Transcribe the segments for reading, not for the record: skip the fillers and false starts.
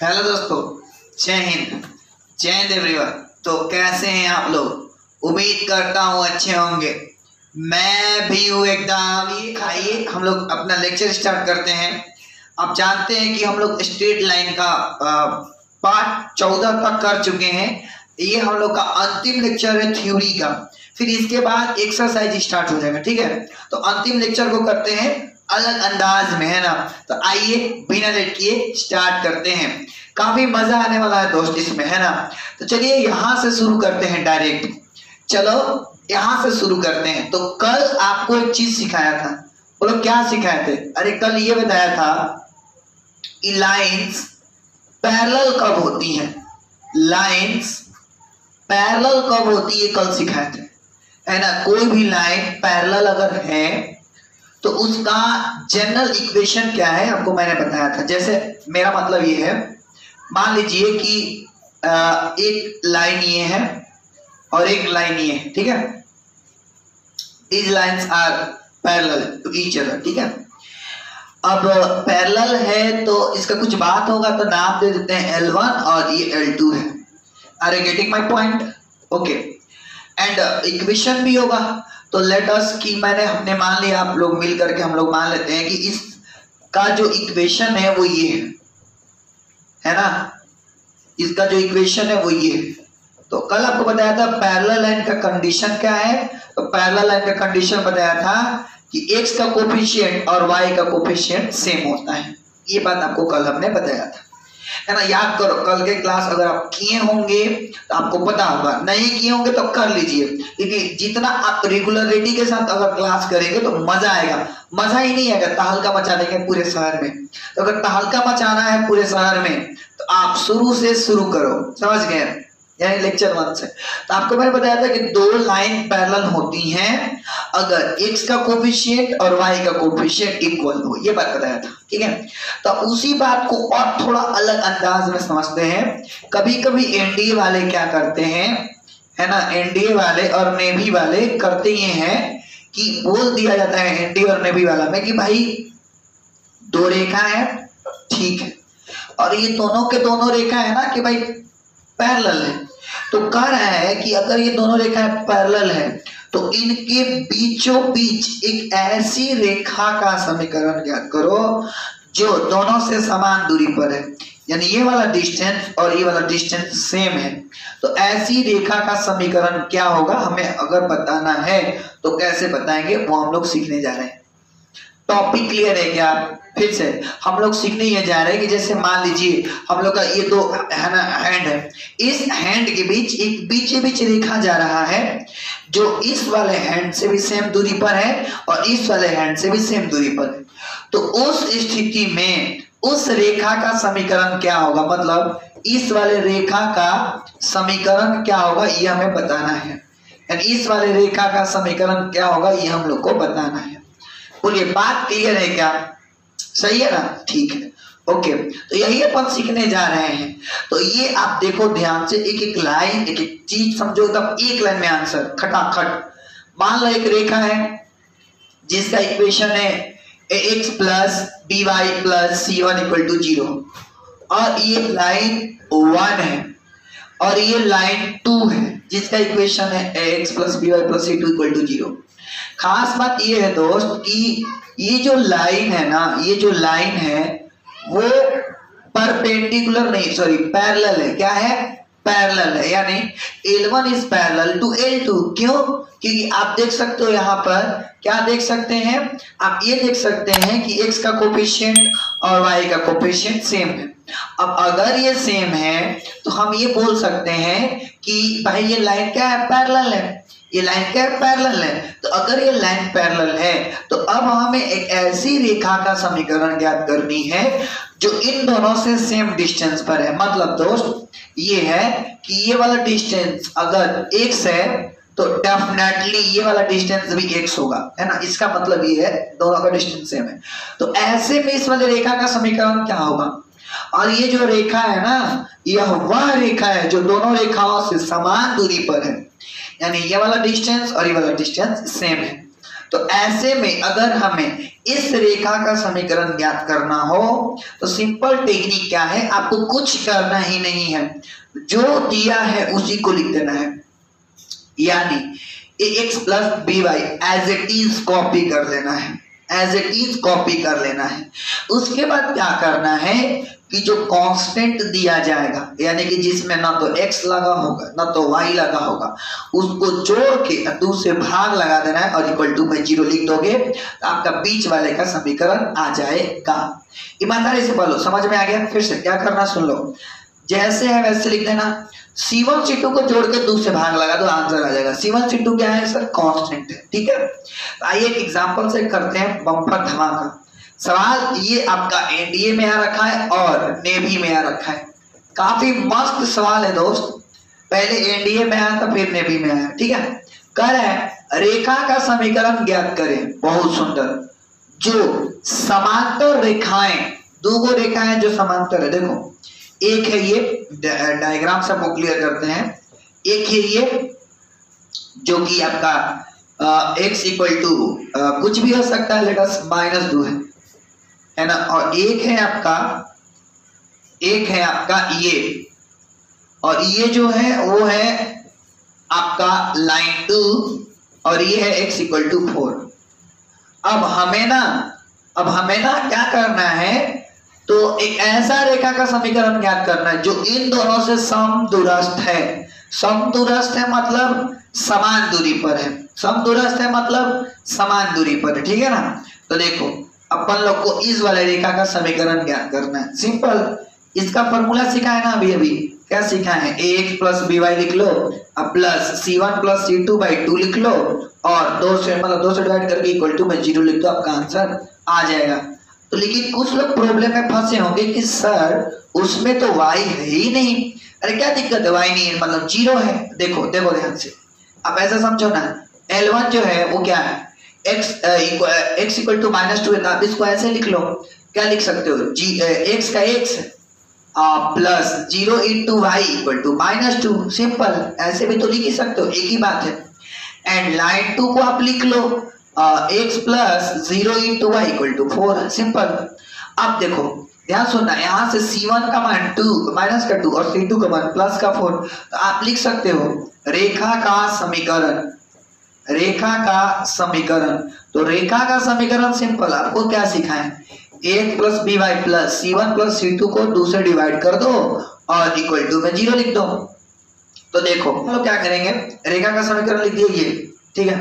Hello दोस्तों, जय हिंद, जय हिंद एवरीवन। तो कैसे हैं आप लोग? उम्मीद करता हूँ अच्छे होंगे। मैं भी हूँ एकदम। आइए हम लोग अपना लेक्चर स्टार्ट करते हैं। आप जानते हैं कि हम लोग स्ट्रेट लाइन का पार्ट 14 तक कर चुके हैं। ये हम लोग का अंतिम लेक्चर है थ्योरी का। फिर इसके बाद एक्सरसाइज स्टार्ट हो जाएगा, ठीक है। तो अंतिम लेक्चर को करते हैं अलग अंदाज में, है ना। तो आइए बिना लेट किए स्टार्ट करते हैं। काफी मजा आने वाला है दोस्त इसमें, है ना। तो चलिए यहाँ से शुरू करते हैं डायरेक्ट। चलो यहाँ से शुरू करते हैं। तो कल आपको एक चीज सिखाया था। बोलो क्या सिखाए थे? अरे कल ये बताया था कि लाइंस पैरेलल कब होती हैं। लाइंस पैरेलल कब होती है कल सिखाए थे, है ना। कोई भी लाइन पैरेलल अगर है तो उसका जनरल इक्वेशन क्या है आपको मैंने बताया था। जैसे मेरा मतलब ये है, मान लीजिए कि एक लाइन ये है और एक लाइन ये है, ठीक है। These lines are parallel to each other, ठीक है। अब पैरेलल है तो इसका कुछ बात होगा तो नाम दे देते हैं L1 और ये L2 है। Are you getting my point? Okay. And equation भी होगा। तो लेट अस कि हमने मान लिया, आप लोग मिल करके हम लोग मान लेते हैं कि इसका जो इक्वेशन है वो ये है ना। इसका जो इक्वेशन है वो ये है। तो कल आपको बताया था पैरेलल लाइन का कंडीशन क्या है। तो पैरेलल लाइन का कंडीशन बताया था कि x का कोफिशिएंट और y का कोफिशिएंट सेम होता है। ये बात आपको कल हमने बताया था, है ना। याद करो, कल के क्लास अगर आप किए होंगे तो आपको पता होगा, नहीं किए होंगे तो कर लीजिए। क्योंकि जितना आप रेगुलरिटी के साथ अगर क्लास करेंगे तो मजा आएगा। मजा ही नहीं आएगा, तहलका मचा देंगे पूरे शहर में। तो अगर तहलका मचाना है पूरे शहर में तो आप शुरू से शुरू करो, समझ गए, यानी लेक्चर 1 से। तो आपको मैंने बताया था कि दो लाइन पैरेलल होती हैं अगर x का कोफिशिएंट और y का कोफिशिएंट इक्वल हो। ये बात बताया था, ठीक है। तो उसी बात को और थोड़ा अलग अंदाज में समझते हैं। कभी कभी एनडीए वाले क्या करते हैं, है ना, एनडीए वाले और नेवी वाले करते ये हैं कि बोल दिया जाता है एनडीए और नेवी वाला में कि भाई दो रेखा है, ठीक है, और ये दोनों के दोनों रेखा है ना कि भाई पैरेलल है। तो कह रहा है कि अगर ये दोनों रेखाएं पैरेलल है तो इनके बीचों बीच एक ऐसी रेखा का समीकरण ज्ञात करो जो दोनों से समान दूरी पर है, यानी ये वाला डिस्टेंस और ये वाला डिस्टेंस सेम है। तो ऐसी रेखा का समीकरण क्या होगा हमें अगर बताना है तो कैसे बताएंगे वो हम लोग सीखने जा रहे हैं। टॉपिक क्लियर है क्या? फिर से हम लोग सीखने ये जा रहे हैं कि जैसे मान लीजिए हम लोग का ये दो है ना हैंड है, इस हैंड के बीच एक बीच रेखा जा रहा है जो इस वाले हैंड से भी सेम दूरी पर है और इस वाले हैंड से भी सेम दूरी पर है। तो उस स्थिति में उस रेखा का समीकरण क्या होगा, मतलब इस वाले रेखा का समीकरण क्या होगा ये हमें बताना है। यानी इस वाले रेखा का समीकरण क्या होगा ये हम लोग को बताना है। बोलिए बात क्लियर है क्या? सही है ना, ठीक है, ओके। तो यही अपन सीखने जा रहे हैं। तो ये आप देखो ध्यान से, एक एक लाइन एक एक चीज समझो, तब एक लाइन में आंसर खटाखट। मान लो एक रेखा है जिसका इक्वेशन है ax plus by plus c1 equal to 0 और ये लाइन 1 है और ये लाइन 2 है जिसका इक्वेशन है ax plus by plus c2 equal to 0। खास बात ये है दोस्त कि ये जो लाइन है ना, ये जो लाइन है वो परपेंडिकुलर नहीं, सॉरी पैरेलल है। क्या है? पैरेलल है, यानी L1 is parallel to L2। क्यों? क्योंकि आप देख सकते हो यहाँ पर क्या देख सकते हैं, आप ये देख सकते हैं कि x का कोफिशिएंट और y का कोफिशिएंट सेम है। अब अगर ये सेम है तो हम ये बोल सकते हैं कि भाई ये लाइन क्या है? पैरेलल है। ये लाइन क्या पैरेलल है। तो अगर ये लाइन पैरेलल है तो अब हमें एक ऐसी रेखा का समीकरण ज्ञात करनी है जो इन दोनों से सेम डिस्टेंस पर है। मतलब दोस्त ये है कि ये वाला डिस्टेंस अगर x है तो डेफिनेटली ये वाला डिस्टेंस भी x होगा, है ना। इसका मतलब ये है दोनों का डिस्टेंस सेम है। तो ऐसे में इस वाले रेखा का समीकरण क्या होगा? और ये जो रेखा है ना, यह वह रेखा है जो दोनों रेखाओं से समान दूरी पर है, यानी ये वाला डिस्टेंस और ये वाला डिस्टेंस सेम है। तो ऐसे में अगर हमें इस रेखा का समीकरण ज्ञात करना हो तो सिंपल टेक्निक क्या है, आपको कुछ करना ही नहीं है, जो दिया है उसी को लिख देना है, यानी ax plus B Y as it is copy कर लेना है, एज इट इज कॉपी कर लेना है। उसके बाद क्या करना है कि जो कांस्टेंट दिया जाएगा, यानी कि जिसमें ना तो x लगा होगा ना तो y लगा होगा, उसको जोड़ के 2 से भाग लगा देना है और इक्वल टू में 0 लिख दोगे तो आपका बीच वाले का समीकरण आ जाएगा। ईमानदारी से बोलो, समझ में आ गया? फिर से क्या करना सुन लो, जैसे है वैसे लिख देना। C1 C2 को जोड़ के 2 से भाग लगा दो, आंसर आ जाएगा। C1 C2 क्या है सर? कांस्टेंट है, ठीक है। आइए एक एग्जांपल से करते हैं बम्पर धमाका। सवाल ये आपका एनडीए में आ रखा है और नेवी में आ रखा है, काफी मस्त सवाल है दोस्त। पहले एनडीए में आया था फिर नेवी में आया, ठीक है। कह रहे हैं रेखा का समीकरण ज्ञात करें, बहुत सुंदर। जो समांतर रेखाएं, 2 रेखाएं जो समांतर है, देखो एक है ये, डायग्राम से हम क्लियर करते हैं, एक है ये जो कि आपका x इक्वल टू कुछ भी हो सकता है, लेकिन -2 है ना, और एक है आपका ये, और ये जो है वो है आपका लाइन 2 और ये है x इक्वल टू 4। अब हमें ना क्या करना है, तो एक ऐसा रेखा का समीकरण ज्ञात करना है जो इन दोनों से समदूरस्थ है। समदूरस्थ है मतलब समान दूरी पर है, समदूरस्थ है मतलब समान दूरी पर है, ठीक है ना। तो देखो अपन लोग को इस वाले रेखा का समीकरण ज्ञात करना है। सिंपल, इसका फॉर्मूला सीखा है ना अभी क्या सीखा है, ax प्लस बी वाई लिख लो, अब प्लस c1 प्लस c2/2 लिख लो, और 2 से डिवाइड करके इक्वल टू में 0 लिख दो, आपका आंसर आ जाएगा। तो लेकिन कुछ लोग प्रॉब्लम में फंसे होंगे कि सर उसमें तो y है ही नहीं। अरे क्या दिक्कत है, y नहीं है मतलब 0 है। देखो ध्यान से, आप ऐसा समझो ना, L1 जो है वो क्या है, x इक्वल टू -2 है, तो आप इसको ऐसे लिख लो, क्या लिख सकते हो, x का x plus 0 into Y equal to -2। Simple, ऐसे भी तो लिख ही सकते हो, एक ही बात है। एंड लाइन 2 को आप लिख लो x plus 0 into Y equal to 4। Simple. अब देखो ध्यान सुनना, यहाँ से C1 का मान 2 -2 और C2 का मान +4, तो आप लिख सकते हो रेखा का समीकरण। तो रेखा का समीकरण सिंपल, आपको क्या सिखाएं, a plus B Y plus C1 plus C2 को 2 से डिवाइड कर दो और इक्वल टू में 0 लिख दो। तो देखो हम लोग क्या करेंगे, रेखा का समीकरण लिख दिए ये, ठीक है।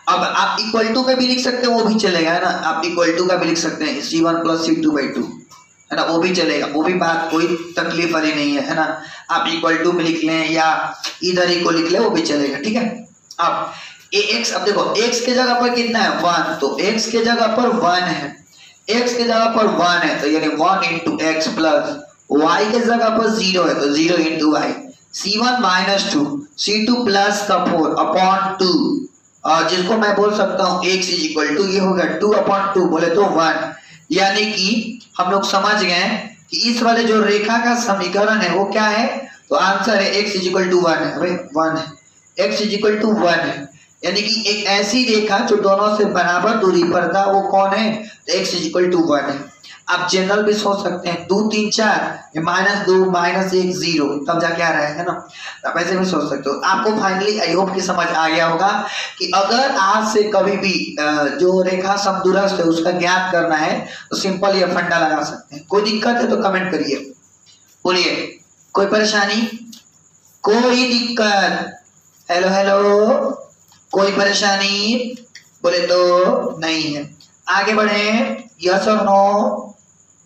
अब आप इक्वल टू में भी लिख सकते हो, वो भी चलेगा, है ना। आप इक्वल टू का भी लिख सकते हैं, C1 प्लस C2/2, है ना, वो भी चलेगा, वो भी बात कोई तकलीफ वाली नहीं है ना। आप इक्वल टू में लिख लें या इधर ही को लिख ले, वो भी चलेगा, ठीक है। अब ax, अब देखो x के जगह पर कितना है 1, तो x के जगह पर 1 है, x के जगह पर 1 है, तो यानी 1 इंटू एक्स प्लस y के जगह पर 0 है, तो 0 into Y. C1 -2 C2 plus का 4/2, और जिसको मैं बोल सकता हूँ x इज इक्वल टू, ये होगा 2/2 बोले तो 1। यानी कि हम लोग समझ गए कि इस वाले जो रेखा का समीकरण है वो क्या है, तो आंसर है x इज इक्वल टू 1 है, भाई 1 है, x इज इक्वल टू 1 है। यानी कि एक ऐसी रेखा जो दोनों से बराबर दूरी पर था वो कौन है, तो x इज इक्वल टू 1 है। आप जनरल भी सोच सकते हैं, 2 3 4 -2 -1 0, तब जाके आ रहा है ना। आप ऐसे भी सोच सकते हो। आपको फाइनली आई होप कि समझ आ गया होगा कि अगर आज से कभी भी जो रेखा समदूरस्थ है उसका ज्ञात करना है तो सिंपल ये फंडा लगा सकते हैं। कोई दिक्कत है तो कमेंट करिए, बोलिए कोई परेशानी, कोई दिक्कत, हेलो, कोई परेशानी बोले तो नहीं है। आगे बढ़े, यस और नो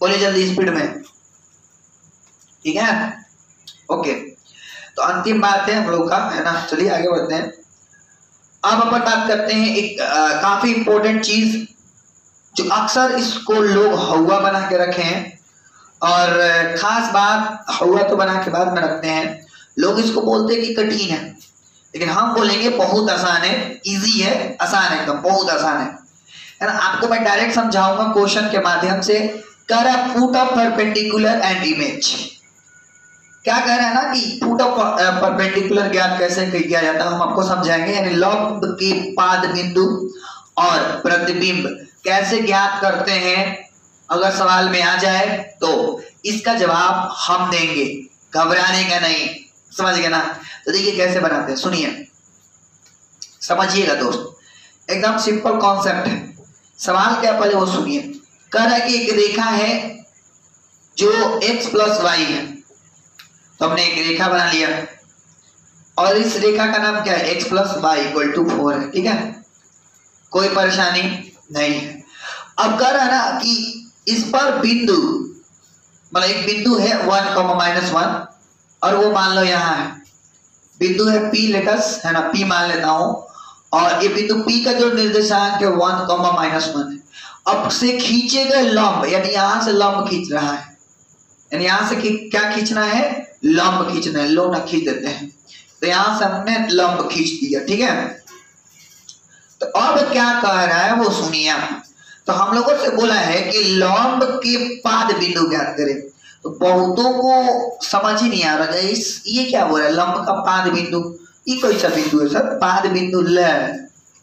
बोले जल्दी स्पीड में, ठीक है, ओके। तो अंतिम बात है हम लोग का, है ना, चलिए आगे बढ़ते हैं। अब अपन बात करते हैं एक काफी इंपॉर्टेंट चीज जो अक्सर इसको लोग हवा बना के रखे हैं, और खास बात हवा तो बना के बाद में रखते हैं, लोग इसको बोलते हैं कि कठिन है, लेकिन हम बोलेंगे बहुत आसान है, इजी है, आसान है, एकदम बहुत आसान है ना। आपको मैं डायरेक्ट समझाऊंगा क्वेश्चन के माध्यम से। कह रहा है foot of perpendicular and image, क्या कह रहा है ना कि फुट ऑफ परपेंडिकुलर ज्ञात कैसे किया जाता है, हम आपको समझाएंगे। यानी लंब के पाद बिंदु और प्रतिबिंब कैसे ज्ञात करते हैं, अगर सवाल में आ जाए तो इसका जवाब हम देंगे, घबराने का नहीं, समझ गए ना। तो देखिए कैसे बनाते हैं, सुनिए समझिएगा दोस्त, एकदम सिंपल कॉन्सेप्ट है। सवाल क्या पहले वो सुनिए। कह रहा है कि एक रेखा है जो x प्लस वाई है, तो हमने एक रेखा बना लिया और इस रेखा का नाम क्या है, x plus Y equal to 4 है, ठीक है, कोई परेशानी नहीं है। अब कह रहा है ना कि इस पर बिंदु, मतलब एक बिंदु है 1,-1 और वो मान लो यहाँ है, बिंदु है P लेटस है ना, P मान लेता हूं, और ये बिंदु P का जो निर्देशांक है 1,-1 है। अब से खींचे गए लंब, यानी यहां से लंब खींच रहा है, यानी यहां से क्या खींचना है, लंब खींचना है, लो ना खींच देते हैं, तो यहां से हमने लंब खींच दिया, ठीक है। तो अब क्या कह रहा है वो सुनिए। तो हम लोगों से बोला है कि लंब के पाद बिंदु ज्ञात करें, तो बहुतों को समझ ही नहीं आ रहा है ये क्या बोल रहा है, लंब का पाद बिंदु, ये कोई सा बिंदु है सर, पाद बिंदु ल,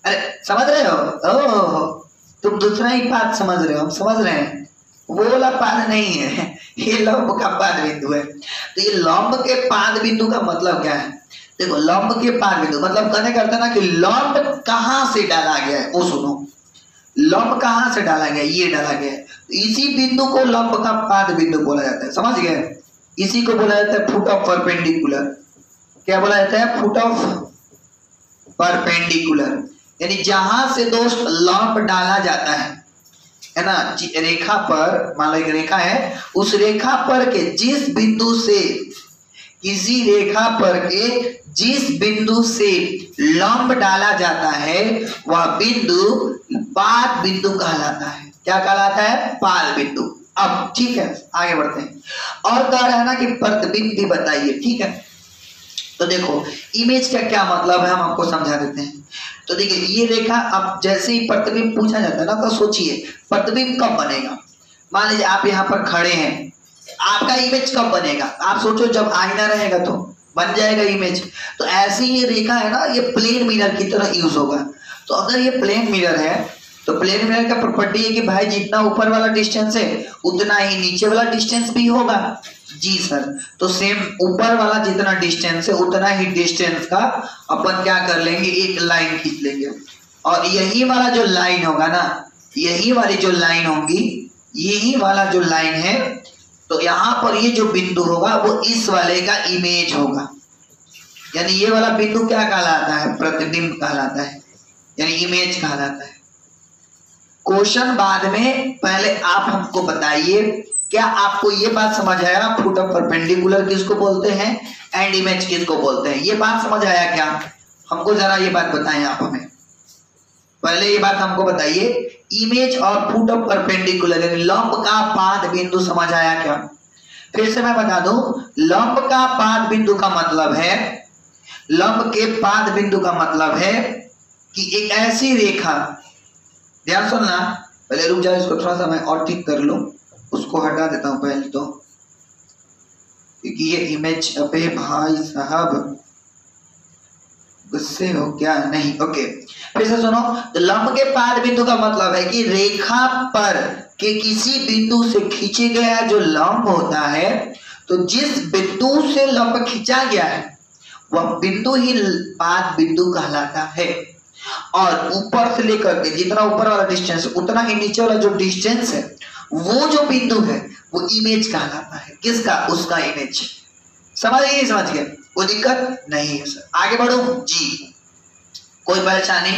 अरे समझ रहे हो, ओह तुम दूसरा ही पाद समझ रहे हो, हम समझ रहे हैं, वो वाला पाद नहीं है, ये लंब का पाद बिंदु है। तो ये लंब के पाद बिंदु का मतलब क्या है, देखो लंब के पाद बिंदु मतलब कहने करते ना कि लंब कहां से डाला गया है, वो सुनो, लंब कहां से डाला गया, ये डाला गया है, तो इसी बिंदु को लंब का पाद बिंदु बोला जाता है, समझ गए। इसी को बोला जाता है फुट ऑफ परपेंडिकुलर, क्या बोला जाता है, फुट ऑफ परपेंडिकुलर, यानी जहां से दोस्त लंब डाला जाता है ना, रेखा पर, मान लो एक रेखा है, उस रेखा पर के जिस बिंदु से, किसी रेखा पर के जिस बिंदु से लंब डाला जाता है वह बिंदु पाद बिंदु कहलाता है, क्या कहलाता है, पाद बिंदु। अब ठीक है आगे बढ़ते हैं, और कह रहा है ना कि प्रतिबिंब भी बताइए, ठीक है। तो देखो इमेज का क्या मतलब है, हम आपको समझा देते हैं। तो देखिए ये रेखा, अब जैसे ही प्रतिबिंब पूछा जाता है ना, तो सोचिए प्रतिबिंब कब बनेगा, मान लीजिए आप यहाँ पर खड़े हैं, आपका इमेज कब बनेगा, आप सोचो जब आईना रहेगा तो बन जाएगा इमेज। तो ऐसी ये रेखा है ना, ये प्लेन मिरर की तरह यूज होगा। तो अगर ये प्लेन मिरर है तो प्लेन मिरर का प्रॉपर्टी है कि भाई जितना ऊपर वाला डिस्टेंस है उतना ही नीचे वाला डिस्टेंस भी होगा, जी सर। तो सेम ऊपर वाला जितना डिस्टेंस है उतना ही डिस्टेंस का अपन क्या कर लेंगे, एक लाइन खींच लेंगे, और यही वाला जो लाइन होगा ना, यही वाली जो लाइन होगी, यही वाला जो लाइन है, तो यहाँ पर ये जो बिंदु होगा वो इस वाले का इमेज होगा, यानी ये वाला बिंदु क्या कहलाता है, प्रतिबिंब कहलाता है, यानी इमेज कहलाता है। क्वेश्चन बाद में, पहले आप हमको बताइए क्या आपको ये बात समझ आया, फुट ऑफ परपेंडिकुलर किसको बोलते हैं एंड इमेज किसको बोलते हैं, ये बात समझ आया क्या, हमको जरा ये बात बताएं आप हमें, पहले ये बात हमको बताइए, इमेज और फुट ऑफ परपेंडिकुलर यानी लंब का पाद बिंदु समझ आया क्या। फिर से मैं बता दूं, लंब का पाद बिंदु का मतलब है, लंब के पाद बिंदु का मतलब है कि एक ऐसी रेखा, ध्यान सुनना, पहले रुक जाओ, इसको थोड़ा सा मैं और ठीक कर लूं, उसको हटा देता हूं पहले तो, क्योंकि ये इमेज, अबे भाई साहब गुस्से हो क्या, नहीं, ओके फिर से सुनो। तो लंब के पाद बिंदु का मतलब है कि रेखा पर के किसी बिंदु से खींचे गया जो लंब होता है, तो जिस बिंदु से लंब खींचा गया है वह बिंदु ही पाद बिंदु कहलाता है, और ऊपर से लेकर के जितना ऊपर वाला डिस्टेंस उतना ही नीचे वाला जो डिस्टेंस है वो जो बिंदु है वो इमेज कहलाता है, किसका, उसका इमेज। समझ गए, समझ गए, कोई दिक्कत नहीं है सर, आगे बढ़ो जी, कोई परेशानी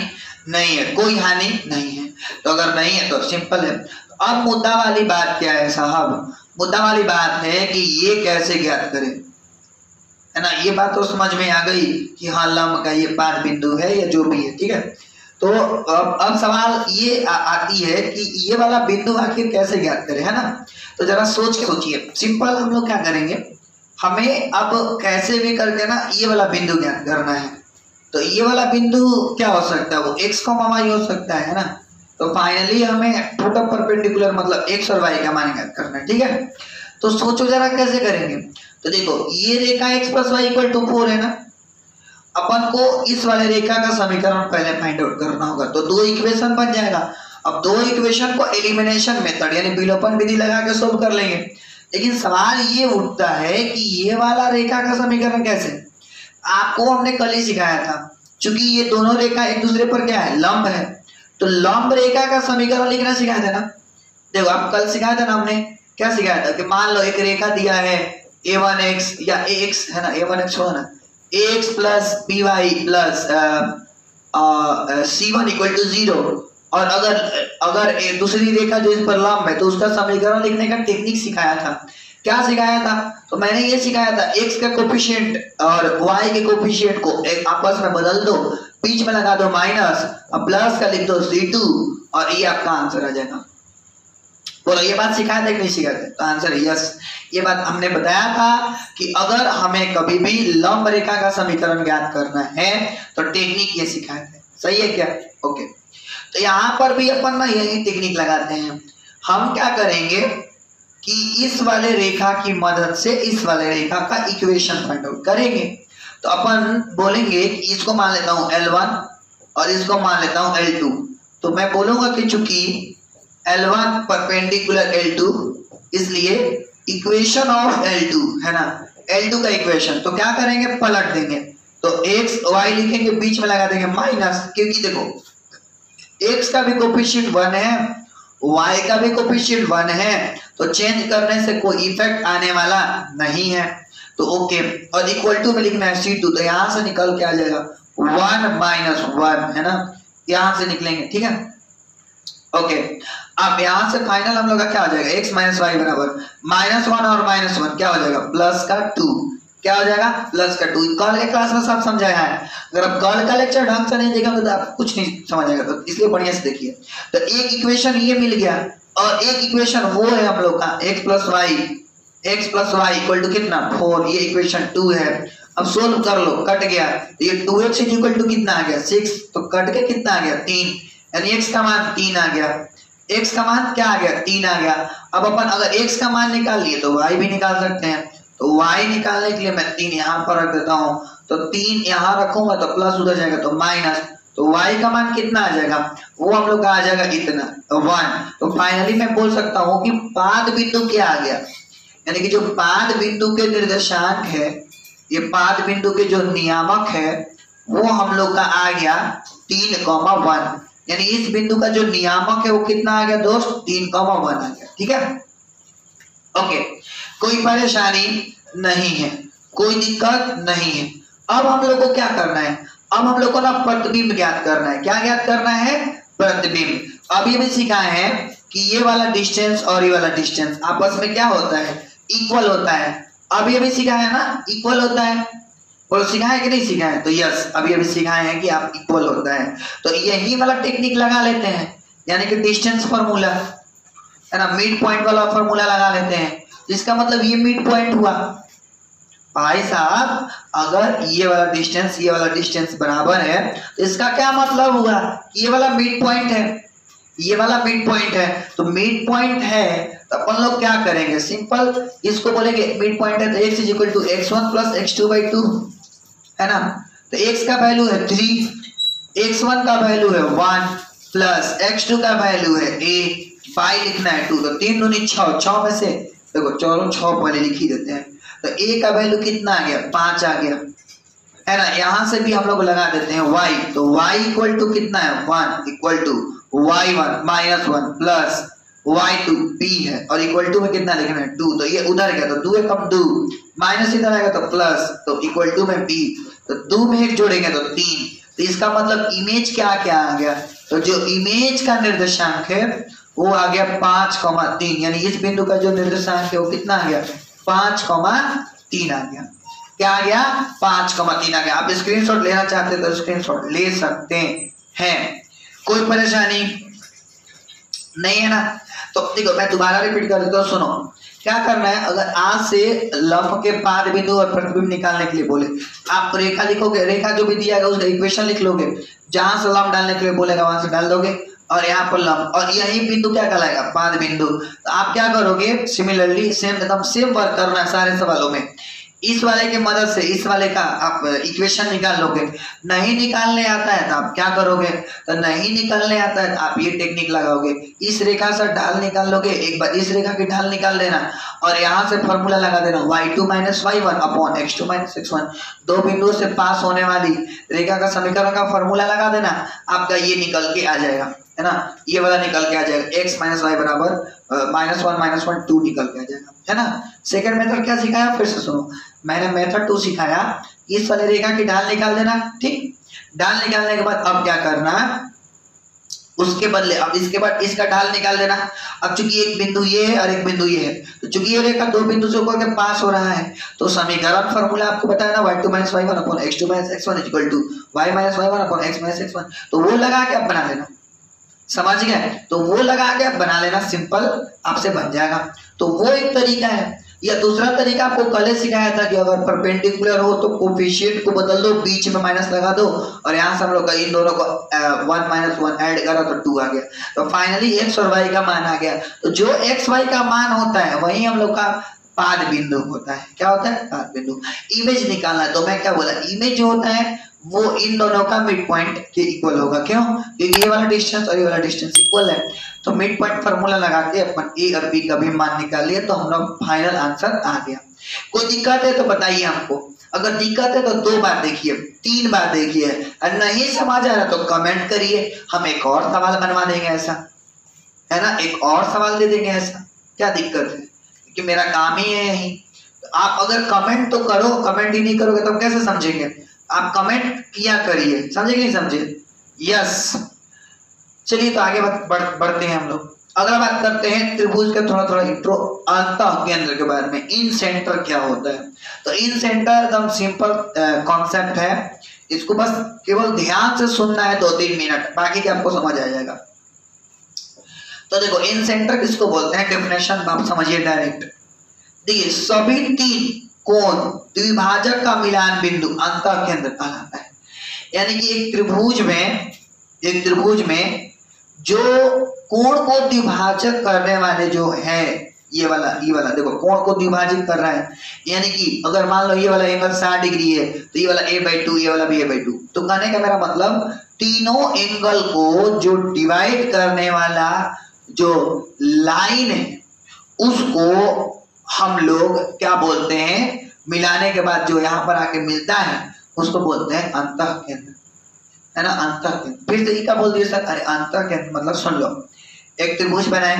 नहीं है, कोई हानि नहीं है। तो अगर नहीं है तो सिंपल है। अब मुद्दा वाली बात क्या है साहब, मुद्दा वाली बात है कि ये कैसे ज्ञात करें, है ना, ये बात तो समझ में आ गई कि हाँ लंब का ये पाद बिंदु है या जो भी है, ठीक है। तो अब सवाल ये आती है कि ये वाला बिंदु आखिर कैसे ज्ञात करें, है ना। तो जरा सोच के सोचिए, सिंपल हम लोग क्या करेंगे, हमें अब कैसे भी करके ना ये वाला बिंदु ज्ञात करना है। तो ये वाला बिंदु क्या हो सकता है, वो x का y हो सकता है ना। तो फाइनली हमें फुट ऑफ परपेंडिकुलर मतलब x और y का मान ज्ञात करना है, ठीक है। तो सोचो जरा कैसे करेंगे। तो देखो ये रेखा x plus Y equal to 4 है ना। अपन को इस वाले रेखा का समीकरण पहले फाइंड आउट करना होगा, तो दो इक्वेशन बन जाएगा। अब दो इक्वेशन को एलिमिनेशन मेथड यानी विलोपन विधि लगा के सोल्व कर लेंगे। लेकिन सवाल ये उठता है कि ये वाला रेखा का समीकरण कैसे, आपको हमने कल ही सिखाया था, क्योंकि ये दोनों रेखा एक दूसरे पर क्या है, लंब है, तो लंब रेखा का समीकरण लिखना सिखाया था ना। देखो आप कल सिखाया था ना, हमने क्या सिखाया था कि मान लो एक रेखा दिया है a1x या ax है ना, a1x हो ना, ax plus by plus c1 equal to 0, और अगर दूसरी रेखा जो इस पर लंब है तो उसका समीकरण लिखने का टेक्निक सिखाया था। क्या सिखाया था, तो मैंने ये सिखाया था x का कोफिशिएंट और y के कोफिशिएंट को एक आपस में बदल दो, बीच में लगा दो माइनस, अब प्लस का लिख दो c2 और ये आपका आंसर आ जाएगा। बोलो ये बात सिखाया था कि नहीं सिखाया था, तो आंसर है यस। ये बात हमने बताया था कि अगर हमें कभी भी लंब रेखा का समीकरण ज्ञात करना है तो टेक्निक ये सिखाया था, सही है क्या, ओके। तो यहाँ पर भी अपन ना यही टेक्निक लगाते हैं। हम क्या करेंगे कि इस वाले रेखा की मदद से इस वाले रेखा का इक्वेशन फाइंड आउट करेंगे। तो अपन बोलेंगे कि इसको मान लेता हूँ L1 और इसको मान लेता हूँ L2। तो मैं बोलूंगा कि चूंकि L1 परपेंडिकुलर L2, इसलिए इक्वेशन ऑफ L2 है ना, L2 का इक्वेशन, तो क्या करेंगे पलट देंगे, तो x y लिखेंगे, बीच में लगा देंगे माइनस, क्योंकि देखो x का भी कोफिशिएंट 1 है, y का भी कोफिशिएंट 1 है, तो चेंज करने से कोई इफेक्ट आने वाला नहीं है, तो ओके। और इक्वल टू में लिखना है c2, तो यहां से निकल के आ जाएगा 1 माइनस 1 है ना, यहां से निकलेंगे, ठीक है, ओके। अब यहां से फाइनल हम लोग का क्या हो जाएगा, x माइनस वाई बराबर -1 और -1 क्या हो जाएगा, प्लस का 2, क्या हो जाएगा, प्लस का 2। कल के क्लास में सब समझाया है, अगर आप कल का लेक्चर ढंग से नहीं देखेंगे तो आप कुछ नहीं समझ आएगा, तो इसलिए बढ़िया से देखिए। तो एक इक्वेशन ये मिल गया और एक इक्वेशन वो है हम लोग का x plus Y equal to कितना 4, ये इक्वेशन 2 है। अब सोल्व कर लो, कट गया, तो ये 2x इक्वल टू कितना आ गया 6, तो कट के कितना आ गया 3, यानी x का मान 3 आ गया, x का मान क्या आ गया 3 आ गया। अब अपन अगर x का मान निकाल लिए तो y भी निकाल सकते हैं, तो y निकालने के लिए मैं 3 यहाँ पर रख देता हूँ, तो 3 यहाँ रखूंगा तो प्लस उधर जाएगा तो माइनस, तो y का मान कितना आ जाएगा, वो हम लोग का आ जाएगा इतना 1। तो फाइनली मैं बोल सकता हूँ कि पाद बिंदु क्या आ गया, यानी कि जो पाद बिंदु के निर्देशांक है, ये पाद बिंदु के जो नियामक है वो हम लोग का आ गया 3,1, यानी इस बिंदु का जो नियामक है वो कितना आ गया दोस्त 3,1 आ गया, ठीक है, ओके। कोई परेशानी नहीं है, कोई दिक्कत नहीं है। अब हम लोग को क्या करना है, अब हम लोग को ना प्रतिबिंब ज्ञात करना है। क्या ज्ञात करना है, प्रतिबिंब। अभी भी सिखाए हैं कि ये वाला डिस्टेंस और ये वाला डिस्टेंस आपस में क्या होता है, इक्वल होता है। अभी अभी सिखाया है ना, इक्वल होता है, और सिखाए कि नहीं सिखाए, तो यस अभी अभी सिखाए हैं कि आप इक्वल होता है। तो यही वाला टेक्निक लगा लेते हैं, यानी कि डिस्टेंस फार्मूला है ना, मिड पॉइंट वाला फार्मूला लगा लेते हैं। इसका मतलब ये मिड पॉइंट हुआ भाई साहब, अगर ये वाला डिस्टेंस बराबर है तो इसका क्या मतलब हुआ, ये वाला मिड पॉइंट है, ये वाला मिड पॉइंट है, तो मिड पॉइंट है तो अपन लोग क्या करेंगे, सिंपल इसको बोलेंगे मिड पॉइंट है तो x is equal to x1 plus x2/2 है ना। तो x का वैल्यू है 3, x1 का वैल्यू है 1 प्लस x2 का वैल्यू है a, y लिखना है 2, तो 3 दूनी 6, 6 में से देखो 4 6 पहले लिख ही देते हैं, तो a का वैल्यू कितना आ गया 5 आ गया है ना। यहां से भी हम लोग लगा देते हैं y, तो y इक्वल टू कितना है 1 equal to y1 minus 1 plus y2 b है, और इक्वल टू में कितना लिखना है 2, तो ये उधर गया तो 2 एकम 2, माइनस इधर आएगा तो प्लस, तो इक्वल टू में b, तो 2 में 1 जोड़ेंगे तो 3, तो इसका मतलब इमेज क्या क्या आ गया, तो जो इमेज का निर्देशांक है वो आ गया 5,3, यानी इस बिंदु का जो निर्देशांक है वो कितना आ गया 5,3 आ गया। क्या आ गया 5,3 आ गया। आप स्क्रीनशॉट लेना चाहते हैं तो स्क्रीनशॉट ले सकते हैं, कोई परेशानी नहीं है ना। तो देखो मैं दोबारा रिपीट कर देता हूँ, सुनो क्या करना है। अगर आज से लंब के पाद बिंदु और प्रतिबिंब निकालने के लिए बोले, आप रेखा लिखोगे, रेखा जो भी दिया गया उसका इक्वेशन लिख लोगे, जहां से लंब डालने के लिए बोलेगा वहां से डाल दोगे, और यहाँ पर लंब, और यही बिंदु क्या कहलाएगा पाद बिंदु। तो आप क्या करोगे, सिमिलरली सेम एकदम सेम वर्क करना है सारे सवालों में। इस वाले की मदद से इस वाले का आप इक्वेशन निकाल लोगे। नहीं निकालने आता है तो आप क्या करोगे, तो नहीं निकालने आता है तो आप ये टेक्निक लगाओगे, इस रेखा से ढाल निकाल लोगे, एक बार इस रेखा की ढाल निकाल देना और यहाँ से फॉर्मूला लगा देना y2 - y1 upon x2 - x1। दो बिंदुओं से पास होने वाली रेखा का समीकरण का फॉर्मूला लगा देना, आपका ये निकल के आ जाएगा, है ना, ये वाला निकल के आ जाएगा, x - y बराबर -1 - 1 2 निकल के आ जाएगा, है ना। सेकंड मेथड क्या सिखाया, फिर से सुनो, मैंने मेथड 2 सिखाया, इस वाले रेखा की ढाल निकाल देना, ठीक। ढाल निकालने के बाद अब क्या करना, उसके बदले अब इसके बाद इसका ढाल निकाल देना। अब चूंकि एक बिंदु ये है और एक बिंदु ये है, तो चूंकि ये रेखा दो बिंदु से होकर पास हो रहा है, तो समीकरण फॉर्मूला आपको बताया ना y2 - y1 upon x2 - x1 equal to y - y1 upon x - x1, तो वो लगा के आप बना लेना, समझ गए, तो वो लगा के आप बना लेना, सिंपल आपसे बन जाएगा। तो वो एक तरीका है। या दूसरा तरीका आपको कल सिखाया था कि अगर परपेंडिकुलर हो तो कोफिशिएंट को बदल दो, बीच में माइनस लगा दो और यहाँ से हम लोग इन दोनों को 1 - 1 ऐड करा तो 2 आ गया, तो फाइनली x और y का मान आ गया। तो जो x y का मान होता है वही हम लोग का पाद बिंदु होता है। क्या होता है, पाद बिंदु। इमेज निकालना है, तो मैं क्या बोला, इमेज जो होता है वो इन दोनों का मिड पॉइंट के इक्वल होगा। क्यों, क्योंकि ये वाला डिस्टेंस और ये वाला डिस्टेंस इक्वल है, तो मिड पॉइंट फार्मूला लगा के अपन ए और बी का भी मान निकाल लिए, तो हम लोग फाइनल आंसर आ गया। कोई दिक्कत है तो बताइए हमको, अगर दिक्कत है तो 2 बार देखिए, 3 बार देखिए, और नहीं समझ आ रहा तो कमेंट करिए, हम एक और सवाल बनवा देंगे ऐसा, है ना, एक और सवाल दे देंगे ऐसा, क्या दिक्कत है, क्योंकि मेरा काम ही है यही। तो आप अगर कमेंट तो करो, कमेंट ही नहीं करोगे तो हम कैसे समझेंगे, आप कमेंट किया करिए, समझे कि नहीं समझे, यस। चलिए तो आगे बढ़ते हैं हम लोग। अगला बात करते हैं त्रिभुज के थोड़ा इंट्रो, अंतः केंद्र के बारे में। इन सेंटर क्या होता है, तो इन सेंटर एकदम सिंपल कॉन्सेप्ट है, इसको बस केवल ध्यान से सुनना है 2-3 मिनट, बाकी के आपको समझ आ जाएगा। तो देखो इन सेंटर किसको बोलते हैं, डेफिनेशन आप समझिए डायरेक्ट। देखिए सभी 3 कोण द्विभाजक का मिलान बिंदु अंतः केंद्र कहलाता है। यानी कि एक त्रिभुज में जो कोण को द्विभाजक करने वाले जो है, ये वाला देखो कोण को द्विभाजित कर रहा है, यानी कि अगर मान लो ये वाला एंगल 60 डिग्री है तो ये वाला a/2, ये वाला भी a/2। तो कहने का मेरा मतलब तीनों एंगल को जो डिवाइड करने वाला जो लाइन है उसको हम लोग क्या बोलते हैं, मिलाने के बाद जो यहाँ पर आके मिलता है उसको बोलते हैं अंतः केंद्र, है ना, अंतः केंद्र। फिर से क्या बोल दिया सर, अरे अंतः केंद्र मतलब सुन लो, एक त्रिभुज बनाए,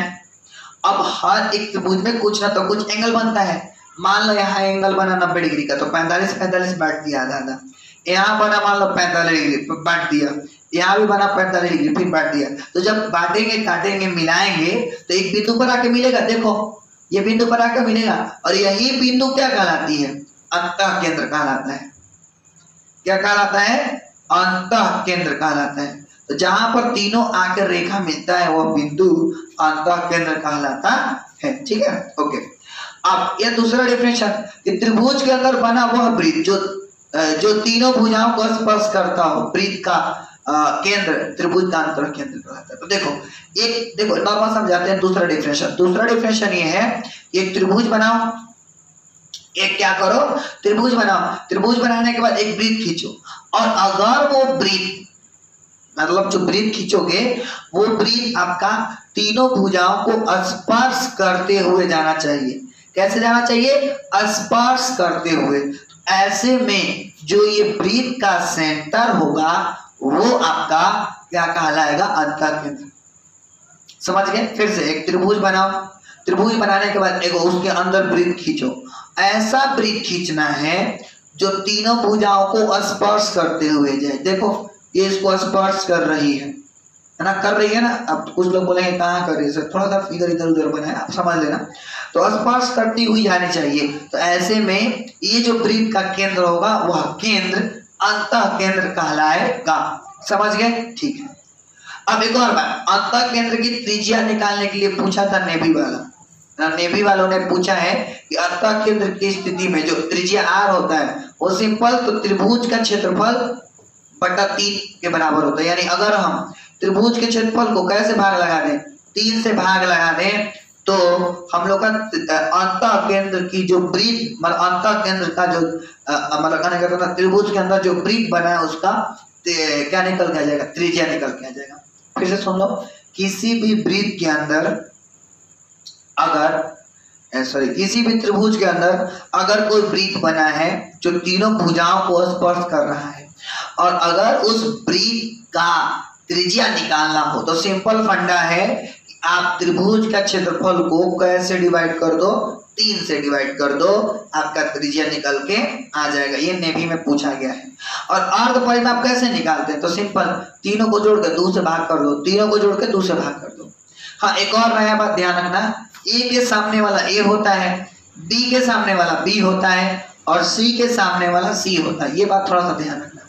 अब हर एक त्रिभुज में कुछ ना तो कुछ एंगल बनता है। मान लो यहाँ एंगल बना 90 डिग्री का, तो 45 बांट दिया आधा, यहाँ बना मान लो 45 डिग्री बांट दिया, यहाँ भी बना 45 डिग्री फिर बांट दिया। तो जब बांटेंगे काटेंगे मिलाएंगे तो एक बिंदु पर आके मिलेगा, देखो ये बिंदु पर आकर मिलेगा, और यही बिंदु क्या कहलाती है, अंतः केंद्र कहलाता है। क्या कहलाता है, अंतः केंद्र कहलाता है। तो जहां पर तीनों आकर रेखा मिलता है वह बिंदु अंतः केंद्र कहलाता है, ठीक है, ओके। अब यह दूसरा डेफिनेशन कि त्रिभुज के अंदर बना वह वृत्त जो तीनों भुजाओं को स्पर्श करता हो, वृत्त का केंद्र त्रिभुज का अंतर केंद्र कहलाता है। तो देखो नॉर्मल समझाते हैं। दूसरा डिफरेंशिएशन ये है, एक त्रिभुज बनाओ, एक क्या करो, त्रिभुज बनाओ, त्रिभुज बनाने के बाद एक वृत्त खींचो, और अगर वो वृत्त मतलब जो वृत्त खींचोगे वो वृत्त आपका तीनों भुजाओं को स्पर्श करते हुए जाना चाहिए। कैसे जाना चाहिए, स्पर्श करते हुए। ऐसे में जो ये वृत्त का सेंटर होगा वो आपका क्या कहलाएगा, अंतः केंद्र। समझ गए। फिर से एक त्रिभुज बनाओ, त्रिभुज बनाने के बाद एक उसके अंदर वृत्त खींचो, ऐसा वृत्त खींचना है जो तीनों भुजाओं को स्पर्श करते हुए जाए। देखो ये इसको स्पर्श कर रही है ना, कर रही है ना। अब कुछ लोग बोलेंगे कहाँ कर रही है सर, थोड़ा सा इधर उधर बना है, आप समझ लेना। तो स्पर्श करती हुई जानी चाहिए। तो ऐसे में ये जो वृत्त का केंद्र होगा वह केंद्र अंतः केंद्र कहलाएगा। समझ गए, ठीक है। अब एक और बात, अंतः केंद्र की त्रिज्या निकालने के लिए पूछा था नेवी वाला, नेवी वालों ने पूछा है कि अंतः केंद्र की स्थिति में जो त्रिज्या r होता है वो सिंपल तो त्रिभुज का क्षेत्रफल बटा 3 के बराबर होता है। यानी अगर हम त्रिभुज के क्षेत्रफल को कैसे भाग लगा दें, 3 से भाग लगा दें तो हम लोग का अंतः केंद्र की जो वृत्त मतलब अंतः केंद्र का जो मतलब कहने का था त्रिभुज के अंदर जो वृत्त बना है उसका क्या निकल के आ जाएगा, त्रिज्या निकल के आ जाएगा। फिर से सुन लो, किसी भी वृत्त के अंदर अगर किसी भी त्रिभुज के अंदर अगर कोई वृत्त बना है जो तीनों भुजाओं को स्पर्श कर रहा है और अगर उस वृत्त का त्रिज्या निकालना हो तो सिंपल फंडा है कि आप त्रिभुज का क्षेत्रफल को कैसे डिवाइड कर दो, 3 से डिवाइड कर दो, आपका त्रिज्या निकल के आ जाएगा। ये नेवी में पूछा गया है। और अर्ध परिमाप कैसे निकालते हैं तो सिंपल, तीनों को जोड़ के 2 से भाग कर दो, तीनों को जोड़ के 2 से भाग कर दो। हाँ, एक और नया बात ध्यान रखना, ए के सामने वाला ए होता है, बी के सामने वाला बी होता है और सी के सामने वाला सी होता है। ये बात थोड़ा सा ध्यान रखना।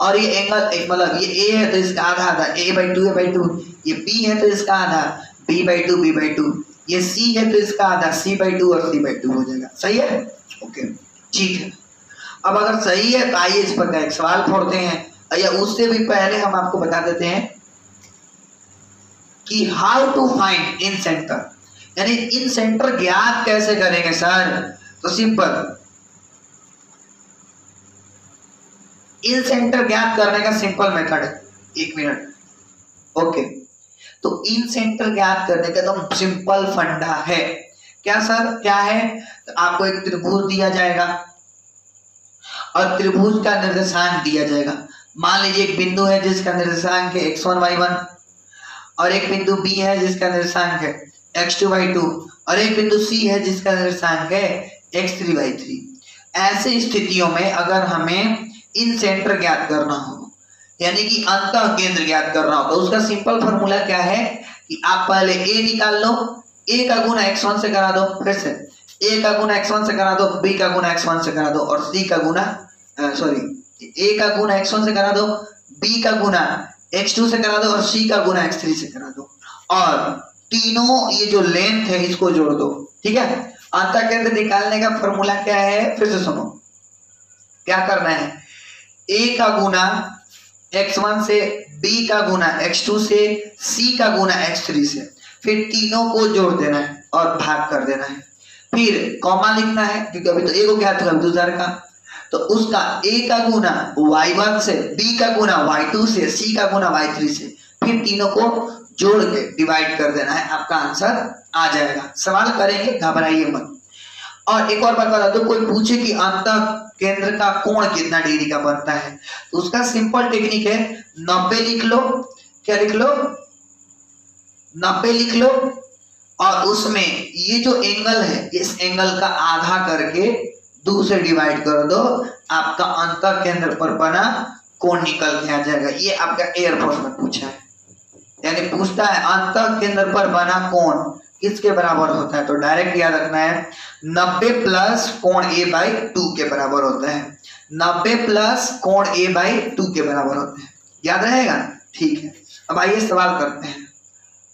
और ये एंगल एक मतलब ये ए है तो इसका आधा आधा a/2 a/2, ये बी है तो इसका आधा b/2 b/2, ये सी है तो इसका आधा c/2 और c/2 हो जाएगा। सही है, ओके ठीक है। अब अगर सही है तो आइए इस पर का एक सवाल फोड़ते हैं। या उससे भी पहले हम आपको बता देते हैं कि how to find incentre, यानी इन सेंटर ज्ञात कैसे करेंगे सर। तो सिंपल, इन सेंटर ज्ञात करने का सिंपल मेथड है, 1 मिनट, ओके। तो इन सेंटर ज्ञात करने का तो सिंपल फंडा है। क्या सर, क्या है, तो आपको एक त्रिभुज दिया जाएगा और त्रिभुज का निर्देशांक दिया जाएगा। मान लीजिए एक बिंदु है जिसका निर्देशांक है x1 y1 और एक बिंदु B है जिसका निर्देशांक है x2 y2 और एक बिंदु C है जिसका निर्देशांक है x3 y3। ऐसे स्थितियों में अगर हमें इन सेंटर ज्ञात करना हो यानी कि अंतः केंद्र ज्ञात करना हो तो उसका सिंपल फॉर्मूला क्या है कि आप पहले a निकाल लो, a का गुना x1 से करा दो, फिर से a का गुना x1 से करा दो, b का गुना x1 से करा दो और c का गुना a का गुना x1 से करा दो, b का गुना x2 से करा दो और c का गुना x3 से करा दो और तीनों ये जो लेंथ है इसको जोड़ दो। ठीक है, अंतः केंद्र निकालने का फॉर्मूला क्या है, फिर से सुनो, क्या करना है, a का गुना x1 से, b का गुना x2 से, c का गुना x3 से, फिर तीनों को जोड़ देना है और भाग कर देना है। फिर कॉमा लिखना है क्योंकि अभी तो a को ज्ञात कर दूसरा का, तो उसका a का गुना y1 से, b का गुना y2 से, c का गुना y3 से, फिर तीनों को जोड़ के डिवाइड कर देना है, आपका आंसर आ जाएगा। सवाल करेंगे, घबराइए मत। और एक और बात बता दो, कोई पूछे कि अंतः केंद्र का कोण कितना डिग्री का बनता है तो उसका सिंपल टेक्निक है 90 लिख लो। क्या लिख लो, 90 लिख लो और उसमें ये जो एंगल है इस एंगल का आधा करके 2 से डिवाइड कर दो, आपका अंतः केंद्र पर बना कोण निकल के आ जाएगा। ये आपका एयरफोर्स में पूछा है, यानी पूछता है अंतः केंद्र पर बना कोण किसके बराबर होता है, तो डायरेक्ट याद रखना है 90 प्लस कोण a/2 के बराबर होता है। 90 प्लस कोण a/2 के बराबर होता है, याद रहेगा। ठीक है, अब आइए सवाल करते हैं।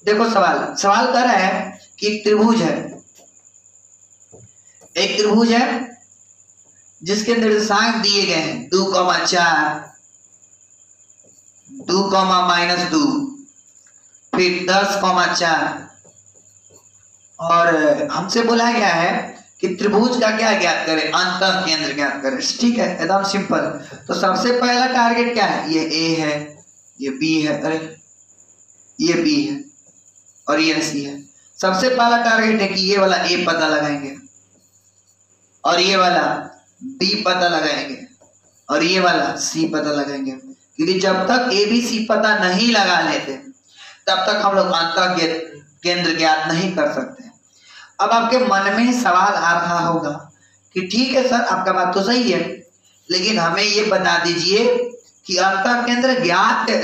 देखो सवाल कर रहा है कि एक त्रिभुज है, जिसके निर्देशांक दिए गए हैं 2, 4, 2, -2, फिर 10, 4 और हमसे बोला गया है कि त्रिभुज का क्या ज्ञात करें, अंतः केंद्र ज्ञात करें। ठीक है, एकदम सिंपल। तो सबसे पहला टारगेट क्या है, ये A है, ये B है, अरे ये B है और ये C है। सबसे पहला टारगेट है कि ये वाला A पता लगाएंगे और ये वाला B पता लगाएंगे और ये वाला C पता लगाएंगे, क्योंकि जब तक ABC पता नहीं लगा लेते तब तक हम लोग अंतः केंद्र ज्ञात नहीं कर सकते। अब आपके मन में सवाल आ रहा होगा कि ठीक है सर, आपका बात तो सही है, लेकिन हमें ये बता दीजिए कि अंतः केंद्र ज्ञात ये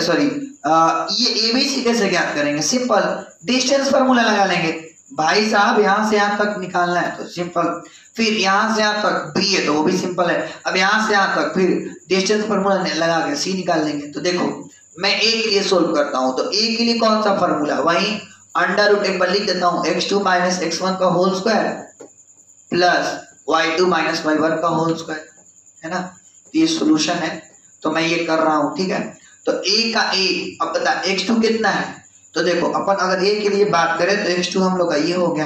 ABC कैसे ज्ञात करेंगे। सिंपल, डिस्टेंस फार्मूला लगा लेंगे। भाई साहब यहाँ से यहाँ तक निकालना है तो सिंपल, फिर यहाँ से यहाँ तक B है तो वो भी सिंपल है। अब यहाँ से यहाँ तक फिर डिस्टेंस फार्मूला लगा के C निकाल लेंगे। तो देखो मैं A के लिए सोल्व करता हूँ, तो A के लिए कौन सा फार्मूला, वही अंडर रूट एक बार लिख देता हूँ, x2 - x1 का whole square plus y2 - y1 का होल स्क्वायर, है ना। ये सॉल्यूशन है तो मैं ये कर रहा हूँ। ठीक है, तो a का a, अब बता x2 कितना है, तो देखो अपन अगर a के लिए बात करें तो x2 हम लोग का ये हो गया,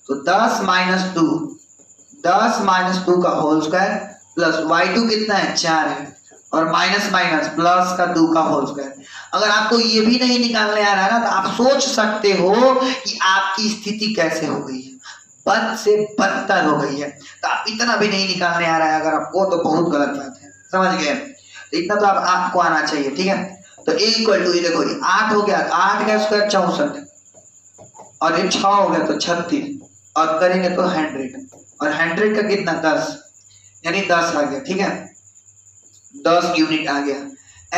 तो 10 माइनस 2 का होल स्क्वायर प्लस y2 कितना है 4 है, और माइनस माइनस प्लस का 2 का होल स्क्वायर। अगर आपको ये भी नहीं निकालने आ रहा है ना, तो आप सोच सकते हो कि आपकी स्थिति कैसे हो गई है, बद से बदतर हो गई है। तो आप इतना भी नहीं निकालने आ रहा है अगर आपको, तो बहुत गलत बात है, समझ गए। तो इतना तो आपको आना चाहिए, ठीक है। तो a इक्वल टू, ये देखो 8 हो गया, 8 का स्क्वायर 64, और ये 6 हो गया तो 36, और करेंगे तो 100, और 100 का कितना 10, यानी 10 आ गया, ठीक है, 10 यूनिट आ गया।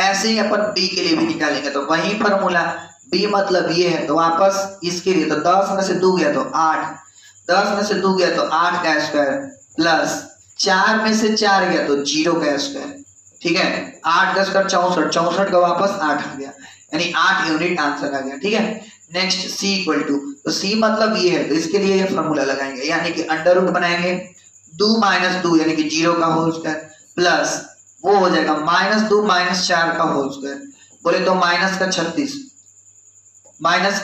ऐसे ही अपन b के लिए भी निकालेंगे, तो वही फॉर्मूला, b मतलब ये है, तो वापस इसके लिए, तो 10 में से 2 गया तो 8, 10 में से 2 गया तो 8 का स्क्वायर, प्लस 4 में से 4 गया तो 0 का स्क्वायर, ठीक है। 8 10 का 64, 64 का वापस 8 आ गया, यानी 8 यूनिट आंसर आ गया, ठीक है। नेक्स्ट c इक्वल टू, तो c मतलब ये है, तो इसके लिए ये फॉर्मूला लगाएंगे, यानी कि अंडर रूट बनाएंगे, 2 माइनस 2 यानी कि 0 का होल स्क्वायर, प्लस वो हो जाएगा माइनस 2 माइनस 4 का होल स्क्वायर, बोले तो माइनस का 36, माइनस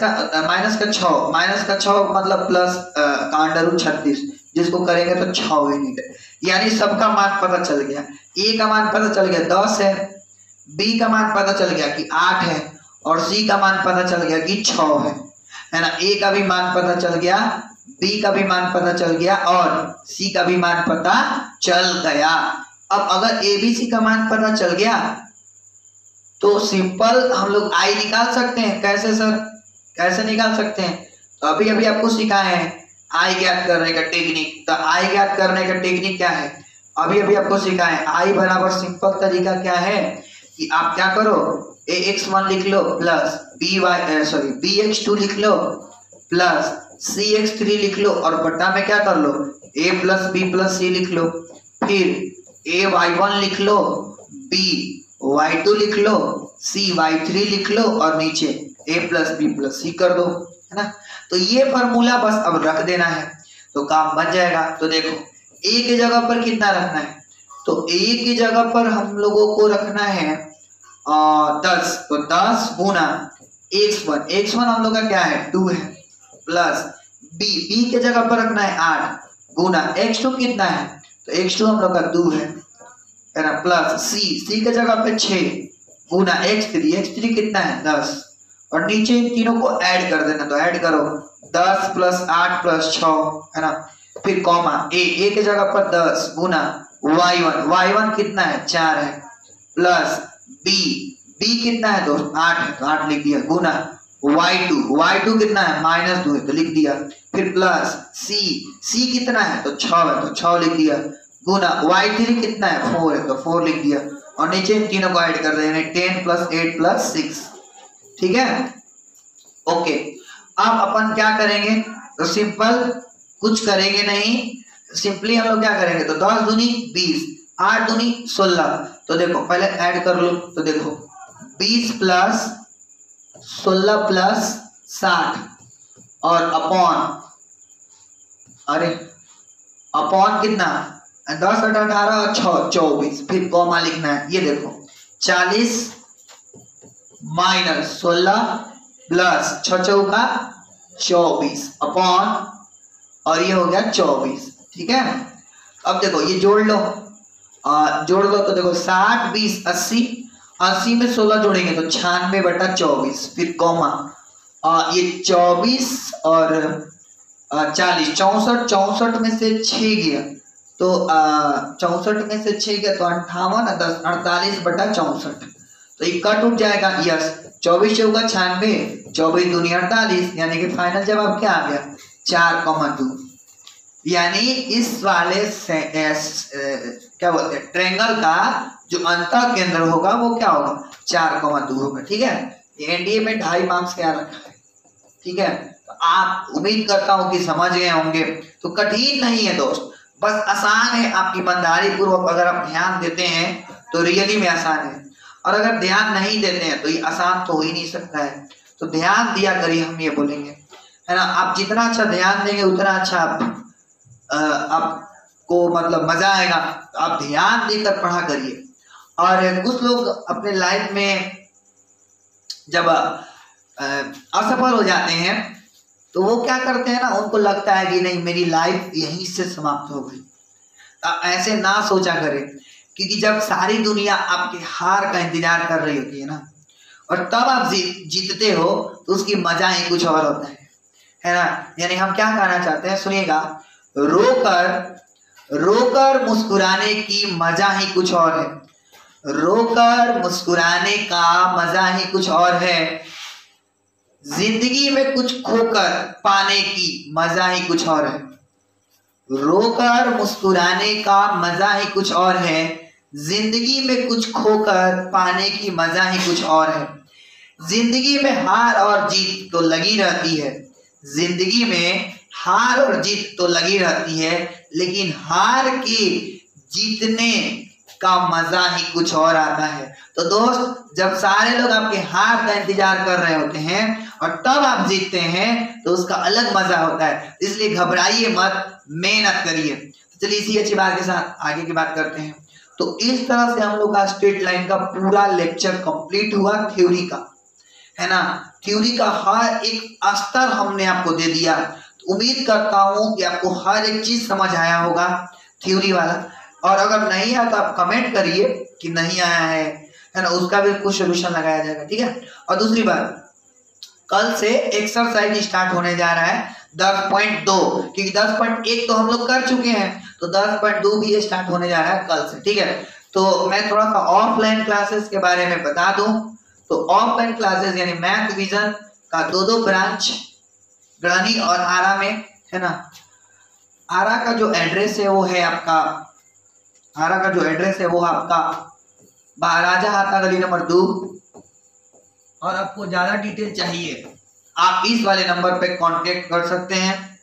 का 6 मतलब प्लस का अंडर रूट 36, जिसको करेंगे तो 6 यूनिट, यानी सबका मान पता चल गया। a का मान पता चल गया 10 है, b का मान पता चल गया कि 8 है, और c का मान पता चल गया कि 6 है ना। a का भी मान पता चल गया, b का भी मान पता चल गया, और c का भी मान पता चल गया। अब अगर abc का मान पता चल गया तो सिंपल हम लोग i निकाल सकते हैं। कैसे सर, कैसे निकाल सकते हैं? तो अभी अभी आपको सिखाए हैं i ज्ञात करने का टेक्निक। तो i ज्ञात करने का टेक्निक क्या है, अभी अभी आपको सिखाए। i बराबर सिंपल तरीका क्या है कि आप क्या करो, ax1 लिख लो प्लस bx2 लिख लो प्लस cx3 लिख लो, और बट्टा में क्या कर लो, a plus b plus c लिख लो, फिर ay1 लिख लो, by2 लिख लो, cy3 लिख लो, और नीचे a plus b plus c कर दो, है ना। तो ये फॉर्मूला बस अब रख देना है तो काम बन जाएगा। तो देखो a की जगह पर कितना रखना है, तो a की जगह पर हम लोगों को रखना है 10, तो 10 गुना x1 हम लोग का क्या है 2 है, प्लस b के जगह पर रखना है 8 गुना x2 कितना है, तो x2 हम लोग का 2 है ना, प्लस c के जगह पे 6 गुना x3 कितना है 10, और नीचे इन तीनों को ऐड कर देना, तो ऐड करो 10 प्लस 8 प्लस 6, है ना। फिर कॉमा a के जगह पर 10 गुना y1 कितना है 4 है, प्लस b कितना है दोस्त 8 है, तो 8 लिख दिया, गुना y2 कितना है -2 है, तो लिख दिया, फिर प्लस c कितना है तो 6 है, तो 6 लिख दिया, गुना y3 कितना है 4 है, तो 4 लिख दिया, और नीचे इन तीनों को ऐड कर देंगे 10 प्लस 8 प्लस 6, ठीक है। ओके, अब अपन क्या करेंगे, तो सिंपल कुछ करेंगे नहीं, सिंपली हम लोग क्या करेंगे, तो 10 दूनी 20, 8 दूनी 16, तो देखो पहले ऐड कर लो, तो देखो 20 प्लस 16 प्लस 60 और अपॉन कितना 10 18 और 6 24, फिर कॉमा लिखना है, ये देखो 40 माइनस 16 प्लस 6 चौका 24 अपॉन, और ये हो गया 24, ठीक है। अब देखो ये जोड़ लो, तो देखो 60 20 80 में 16 जोड़ेंगे तो 96/24, फिर कॉमा ये 24 और 40 64 में से 6 गया, तो 64 में से 6 गया तो 58 10 48/64, तो ये कट उठ जाएगा, यस 24 चौका 96, 24 दूनी 48, यानी कि फाइनल जवाब क्या आ गया 4,2। यानी इस वाले से क्या बोलते हैं ट्रायंगल का जो अंतः केंद्र होगा वो क्या होगा 4,2 होगा, ठीक है। एनडीए में 2.5 मार्क्स क्या रखा है, ठीक है। तो आप उम्मीद करता हूँ कि समझ गए होंगे। तो कठिन नहीं है दोस्त, बस आसान है, आप ईमानदारी पूर्वक अगर आप ध्यान देते हैं तो रियली में आसान है, और अगर ध्यान नहीं देते हैं तो ये आसान तो हो ही नहीं सकता है। तो ध्यान दिया करिए, हम ये बोलेंगे, है ना। आप जितना अच्छा ध्यान देंगे उतना अच्छा आपको मतलब मजा आएगा। तो आप ध्यान देकर पढ़ा करिए। और कुछ लोग अपने लाइफ में जब असफल हो जाते हैं तो वो क्या करते हैं ना, उनको लगता है कि नहीं मेरी लाइफ यहीं से समाप्त हो गई। ऐसे ना सोचा करें, क्योंकि जब सारी दुनिया आपके हार का इंतजार कर रही होती है ना, और तब आप जीतते हो तो उसकी मजा ही कुछ और होता है ना। यानी हम क्या कहना चाहते हैं, सुनिएगा, रोकर मुस्कुराने की मजा ही कुछ और है। रोकर मुस्कुराने का मजा ही कुछ और है। जिंदगी में कुछ खोकर पाने की मजा ही कुछ और है। रोकर मुस्कुराने का मजा ही कुछ और है। जिंदगी में कुछ खोकर पाने की मजा ही कुछ और है। जिंदगी में हार और जीत तो लगी रहती है। जिंदगी में हार और जीत तो लगी रहती है, लेकिन हार के जीतने का मजा ही कुछ और आता है। तो दोस्त, जब सारे लोग आपके हार का इंतजार कर रहे होते हैं और तब आप जीतते हैं तो उसका अलग मजा होता है। इसलिए घबराइए मत, मेहनत करिए। तो चलिए इसी अच्छी बात के साथ आगे की बात करते हैं। तो इस तरह से हम लोग का स्ट्रेट लाइन का पूरा लेक्चर कंप्लीट हुआ, थ्योरी का, है ना। थ्योरी का हर एक स्तर हमने आपको दे दिया। तो उम्मीद करता हूं कि आपको हर एक चीज समझ आया होगा थ्योरी वाला। और अगर नहीं आया तो आप कमेंट करिए कि नहीं आया है ना, उसका भी कुछ सोल्यूशन लगाया जाएगा, ठीक है। और दूसरी बात, कल से एक्सरसाइज स्टार्ट होने जा रहा है 10.2, क्योंकि 10.1 तो हम लोग कर चुके हैं, तो 10.2 भी स्टार्ट होने जा रहा है कल से, ठीक है। तो मैं थोड़ा सा ऑफलाइन क्लासेस के बारे में बता दूं। तो ऑफलाइन क्लासेस यानी मैथ विजन का दो ब्रांच गढ़नी और आरा में, है ना। आरा का जो एड्रेस है वो है आपका, आरा का जो एड्रेस है वो आपका महाराजा हाथा गली नंबर 2। और आपको ज्यादा डिटेल चाहिए आप इस वाले नंबर पे कांटेक्ट कर सकते हैं,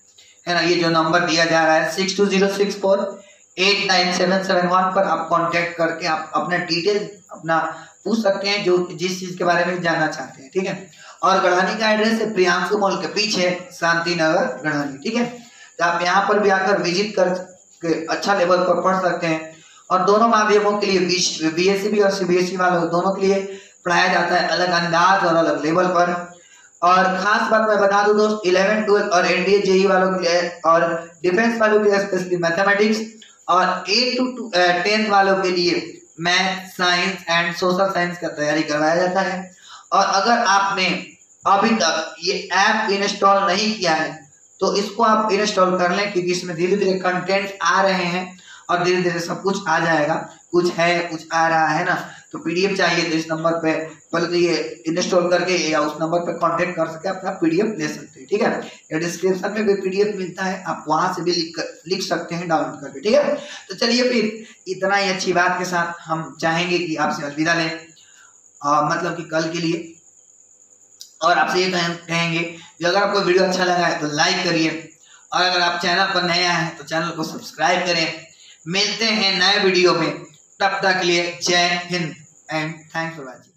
है ना। ये जो नंबर दिया जा रहा है 6206489771 पर आप कांटेक्ट करके आप अपना डिटेल अपना पूछ सकते हैं, जो जिस चीज के बारे में जानना चाहते हैं, ठीक है। और गढ़ानी का एड्रेस है प्रियांशु मॉल के पीछे, शांति नगर गढ़ानी, ठीक है। तो आप यहाँ पर भी आकर विजिट करके अच्छा लेवल पर पढ़ सकते हैं। और दोनों माध्यमों के लिए बीएससी और सीबीएसई वालों दोनों के लिए पढ़ाया जाता है, अलग अंदाज और अलग लेवल पर। और खास बात मैं बता दूं दोस्त, 11, 12 और एनडीए जेई वालों के लिए और डिफेंस वालों के लिए स्पेशली मैथमेटिक्स, और 8 to 10 वालों के लिए math, science and social science का तैयारी करवाया जाता है। और अगर आपने अभी तक ये ऐप इंस्टॉल नहीं किया है तो इसको आप इंस्टॉल कर लें, क्योंकि इसमें धीरे धीरे कंटेंट आ रहे हैं और धीरे धीरे सब कुछ आ जाएगा। कुछ है, कुछ आ रहा है ना। तो पीडीएफ चाहिए तो इस नंबर पे पहले तो ये इंस्टॉल करके या उस नंबर पे कांटेक्ट कर सकते हैं, अपना पीडीएफ ले सकते हैं, ठीक है। या डिस्क्रिप्शन में भी पीडीएफ मिलता है, आप वहां से भी लिख सकते हैं डाउनलोड करके, ठीक है। तो चलिए फिर इतना ही अच्छी बात के साथ हम चाहेंगे कि आपसे अलविदा लें, मतलब कि कल के लिए। और आपसे ये कहेंगे कि अगर आपको वीडियो अच्छा लगा है तो लाइक करिए, और अगर आप चैनल पर नए आए हैं तो चैनल को सब्सक्राइब करें। मिलते हैं नए वीडियो में, तब तक के लिए जय Hind and thanks for watching.